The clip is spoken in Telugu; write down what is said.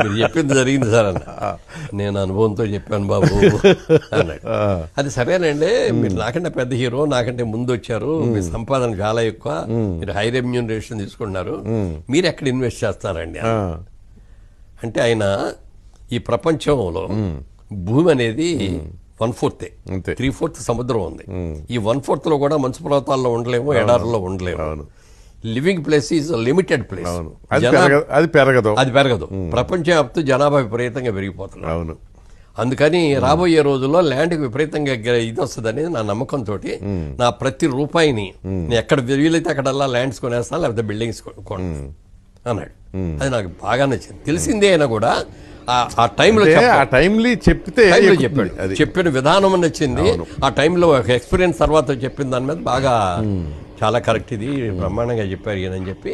మీరు చెప్పింది జరిగింది సార్ అన్న. నేను అనుభవంతో చెప్పాను బాబు అన్నాడు. అది సరేనండి, మీరు నాకంటే పెద్ద హీరో, నాకంటే ముందు వచ్చారు, మీ సంపాదన చాలా ఎక్కువ, మీరు హై రెమ్యూనరేషన్ తీసుకున్నారు, మీరు ఎక్కడ ఇన్వెస్ట్ చేస్తారండి అంటే ఆయన ఈ ప్రపంచంలో భూమి అనేది 1/4, 3/4 సముద్రం ఉంది. ఈ 1/4 లో కూడా మంచు పర్వతాల్లో ఉండలేము, ఎడారుల్లో ఉండలేము. Living place is limited place. అది పెరగదు. ప్రపంచవ్యాప్త జనాభా విపరీతంగా పెరిగిపోతున్నారు. అందుకని రాబోయే రోజుల్లో ల్యాండ్కి విపరీతంగా ఇది వస్తుందని నా నమ్మకంతో నా ప్రతి రూపాయిని నేను ఎక్కడ వీలైతే అక్కడల్లా ల్యాండ్స్ కొనేస్తాను, లేకపోతే బిల్డింగ్స్ కొనేస్తాను అన్నాడు. అది నాకు బాగా నచ్చింది. తెలిసిందే అయినా కూడా ఆ టైంలో చెప్తే చెప్పాడు, చెప్పిన విధానం నచ్చింది. ఆ టైంలో ఎక్స్పీరియన్స్ తర్వాత చెప్పిన దాని మీద బాగా చాలా కరెక్ట్, ఇది బ్రహ్మాండంగా చెప్పారు ఈయనని చెప్పి